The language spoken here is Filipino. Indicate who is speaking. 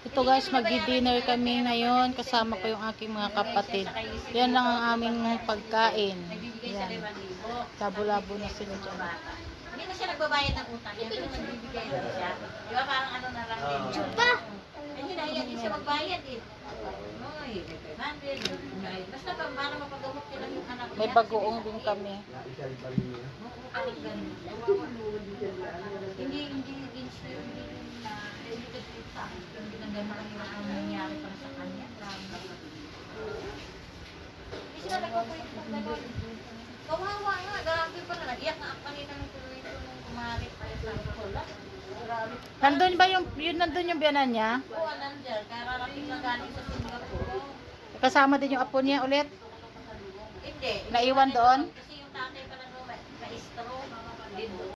Speaker 1: Ito guys, magdi-dinner kami ngayon. Kasama ko yung aking mga kapatid. Yan lang ang aming pagkain. Yan. Labo-labo na sila dyan.
Speaker 2: Hindi na siya nagbabayad ng utang niya, pero nagbibigay lang siya. Di ba parang ano na lang din.
Speaker 1: Chupa!
Speaker 2: Hindi na din siya magbayad eh. Oy, 500. Basta para mapagamot nila yung anak niya.
Speaker 1: May bagoong din kami.
Speaker 2: Hindi din siya na educated sa akin. Hindi na gano'n ang nangyari para sa kanya. Hindi sila nagpapalit ng gano'n. Kawawa nga, grabe pa na. Nag-iyak nga ang kanina ng tuloy ito nung kumarit pa sa wala. Grabe.
Speaker 1: Nandun ba nandun yung biyanan niya?
Speaker 2: Oo, nandiyan. Kararating lang galing sa Singapore.
Speaker 1: Kasama din yung apo niya ulit?
Speaker 2: Hindi.
Speaker 1: Naiwan doon?